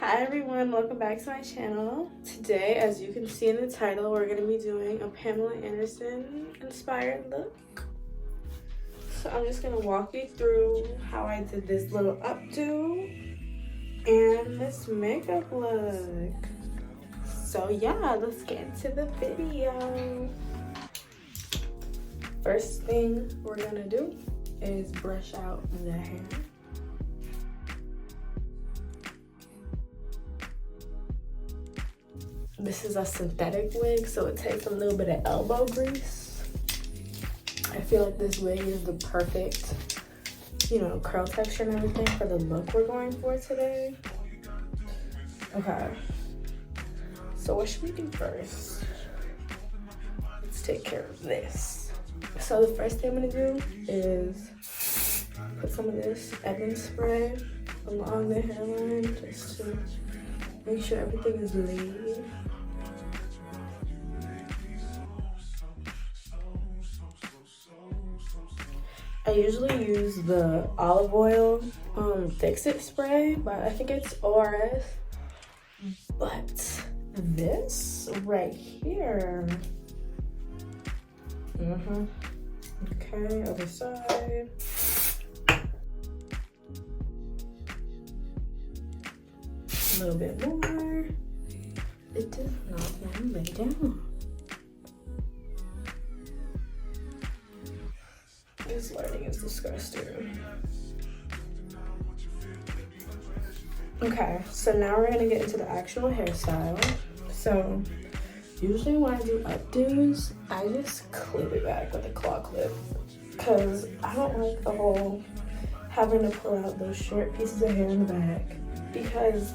Hi everyone, welcome back to my channel. Today, as you can see in the title, we're going to be doing a Pamela Anderson inspired look. So I'm just going to walk you through how I did this little updo and this makeup look. So yeah, let's get into the video. First thing we're going to do is brush out the hair. This is a synthetic wig, so it takes a little bit of elbow grease. I feel like this wig is the perfect, curl texture and everything for the look we're going for today. Okay, so what should we do first? Let's take care of this. So the first thing I'm gonna do is put some of this Evans spray along the hairline just to make sure everything is laid. I usually use the olive oil fix-it spray, but I think it's ORS. But this right here. Okay, other side. A little bit more. It does not want to lay down. This lighting is disgusting. Okay, so now we're gonna get into the actual hairstyle. So usually when I do updos, I just clip it back with a claw clip because I don't like the whole having to pull out those short pieces of hair in the back because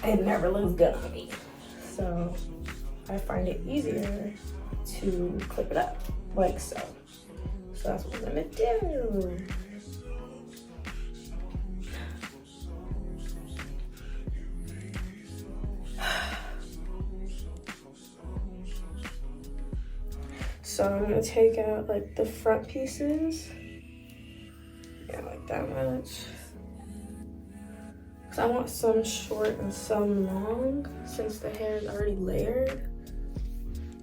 it never looks good on me. So I find it easier to clip it up like so. So that's what we're gonna do. So I'm gonna take out like the front pieces. Yeah, like that much. Cause I want some short and some long since the hair is already layered.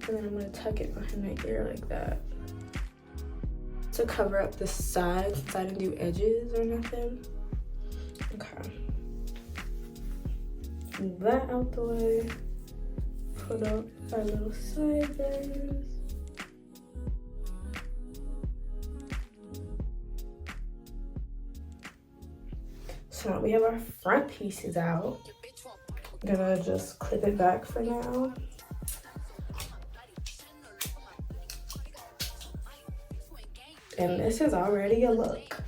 And then I'm gonna tuck it behind my ear like that to cover up the sides since I didn't do edges or nothing. Okay. Move that out the way. Put up our little sideburns. So now we have our front pieces out. I'm gonna just clip it back for now. And this is already a look.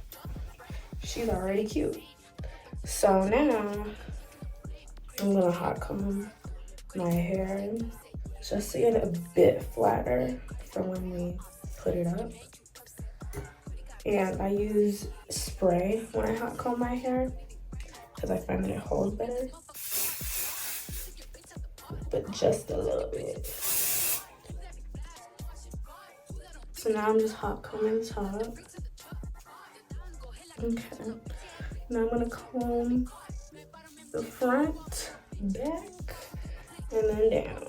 She's already cute. So now I'm gonna hot comb my hair just to get it a bit flatter from when we put it up. And I use spray when I hot comb my hair because I find that it holds better. But just a little bit. So now I'm just hot combing the top. Okay. Now I'm gonna comb the front, back, and then down.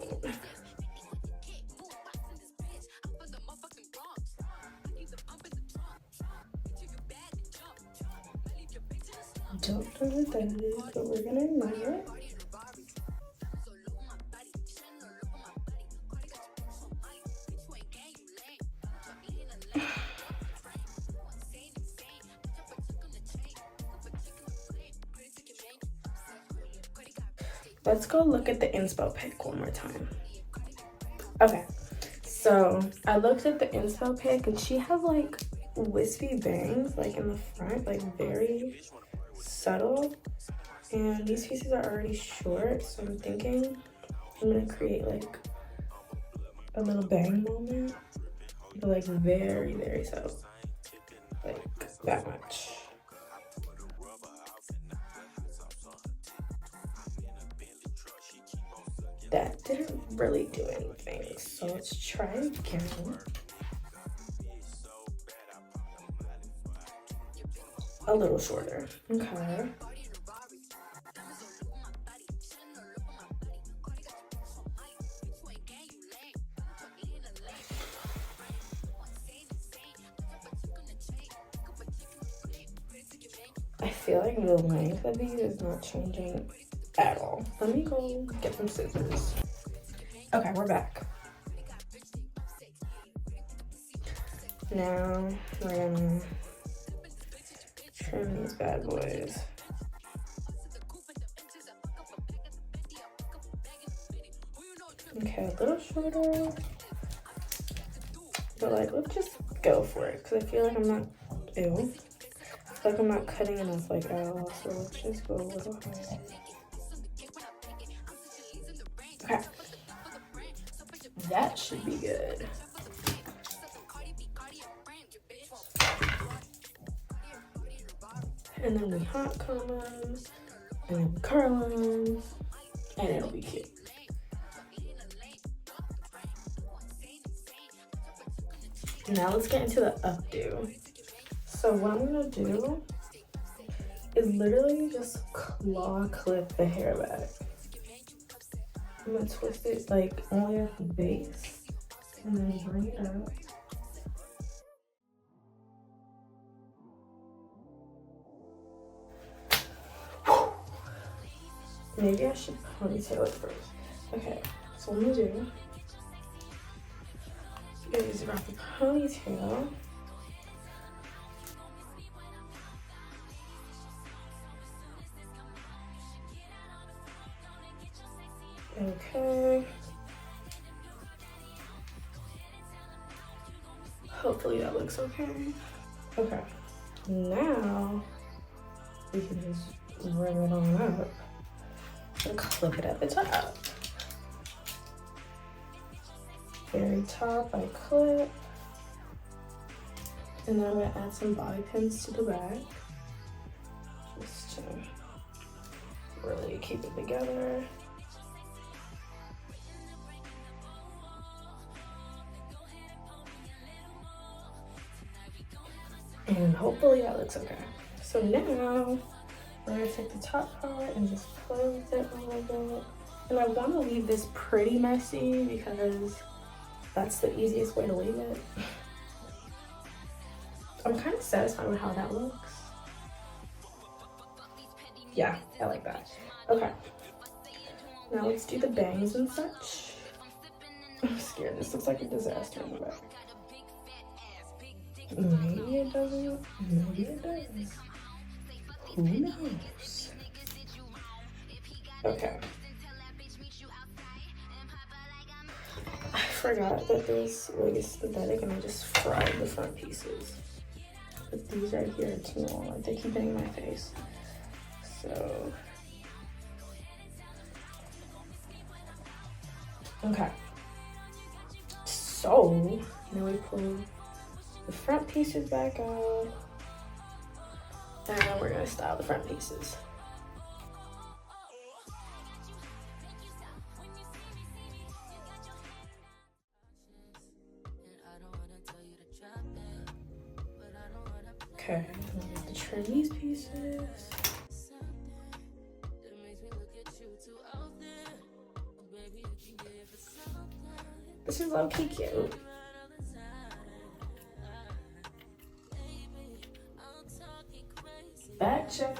Don't know what that is, but we're gonna admire it. Let's go look at the inspo pic one more time. Okay, so I looked at the inspo pic and she has like wispy bangs like in the front, like very subtle. And these pieces are already short, so I'm thinking I'm gonna create like a little bang moment, but like very, very subtle, like that much. That didn't really do anything, so let's try again. A little shorter. Okay. I feel like the length of these is not changing at all. Let me go get some scissors. Okay, we're back. Now we're gonna trim these bad boys. Okay, a little shorter, but like, let's just go for it, because I feel like I'm not, ew. I feel like I'm not cutting enough like out, so let's just go a little higher. Okay, that should be good. And then we hot comb them, and then curl them, and it'll be cute. Now let's get into the updo. So what I'm gonna do is literally just claw clip the hair back. I'm gonna twist it like only at the base and then bring it up. Maybe I should ponytail it first. Okay, so what I'm gonna do is wrap the ponytail. Okay. Hopefully that looks okay. Okay. Now we can just bring it on up and clip it at the top. Very top, I clip. And then I'm gonna add some bobby pins to the back. Just to really keep it together. And hopefully that looks okay. So now we're gonna take the top part and just play with it a little bit. And I wanna leave this pretty messy because that's the easiest way to leave it. I'm kind of satisfied with how that looks. Yeah, I like that. Okay. Now let's do the bangs and such. I'm scared, this looks like a disaster in the back. Maybe it doesn't, maybe it does. Who knows? Okay. I forgot that this wig is synthetic and I just fried the front pieces. But these right here are too long, like they keep hitting my face. So, okay. So, now we pull the front pieces back out. And we're gonna style the front pieces. Okay, I'm gonna have to trim these pieces. This is low-key cute. Back check.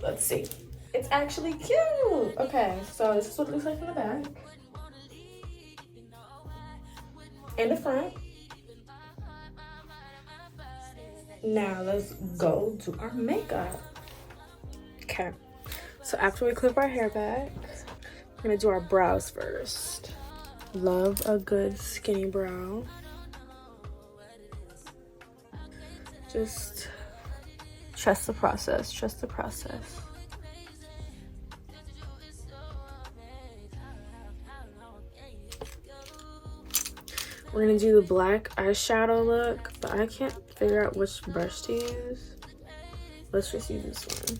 Let's see. It's actually cute. Okay, so this is what it looks like in the back. And the front. Now let's go to our makeup. Okay, so after we clip our hair back, we're gonna do our brows first. Love a good skinny brow. Just trust the process, trust the process. We're gonna do the black eyeshadow look, but I can't figure out which brush to use. Let's just use this one.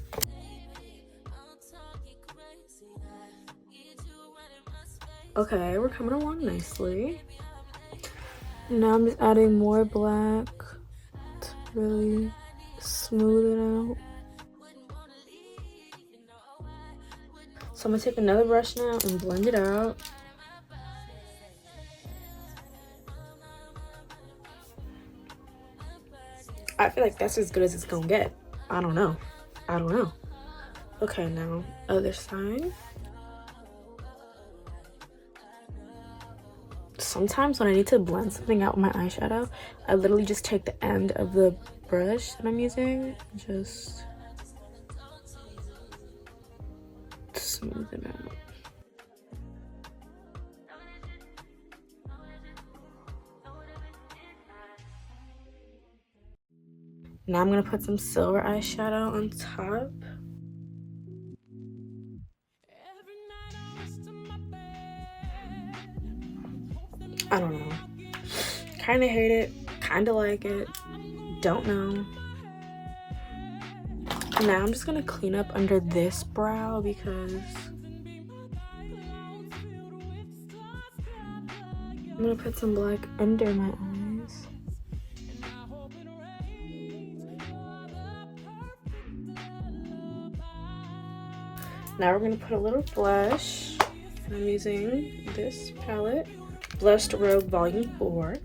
Okay, we're coming along nicely. Now I'm just adding more black to really smooth it out. So I'm gonna take another brush now and blend it out. I feel like that's as good as it's gonna get. I don't know. Okay, now other side. Sometimes when I need to blend something out with my eyeshadow, I literally just take the end of the brush that I'm using, just smooth it out. Now I'm gonna put some silver eyeshadow on top. I don't know. Kind of hate it, kind of like it, don't know. Now I'm just gonna clean up under this brow because I'm gonna put some black under my eyes. Now we're gonna put a little blush. And I'm using this palette, Blushed Rogue Volume 4.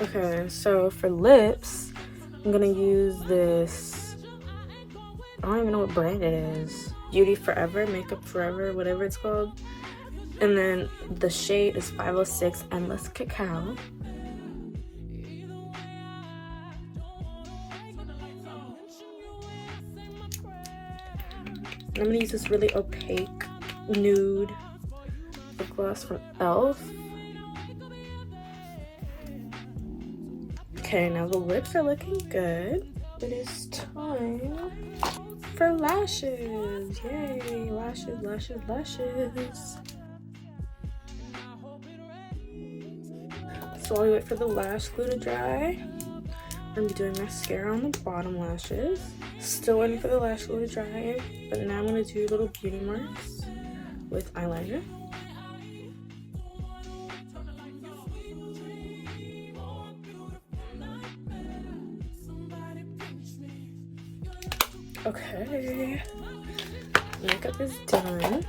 Okay, so for lips, I'm gonna use this, I don't even know what brand it is. Beauty Forever, Makeup Forever, whatever it's called. And then the shade is 506 Endless Cacao. I'm gonna use this really opaque nude lip gloss from e.l.f. Okay, now the lips are looking good. It is time for lashes. Yay, lashes, lashes, lashes. So while we wait for the lash glue to dry, I'm gonna be doing mascara on the bottom lashes. Still waiting for the lash glue to dry, but now I'm gonna do little beauty marks with eyeliner. Okay, makeup is done.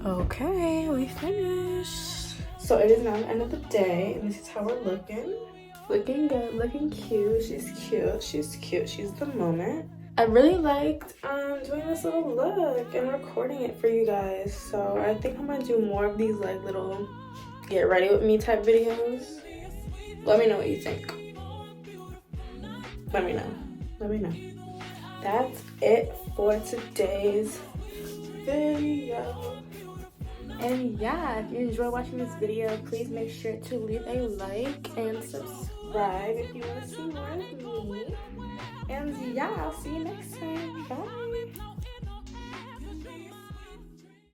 Okay, we finished. So it is now the end of the day, and this is how we're looking. Looking good, looking cute. She's cute, she's cute, she's the moment. I really liked doing this little look and recording it for you guys. So I think I'm gonna do more of these like little get ready with me type videos. Let me know what you think. Let me know. That's it for today's video. And yeah, if you enjoy watching this video, please make sure to leave a like and subscribe if you want to see more of me. And yeah, I'll see you next time. Bye.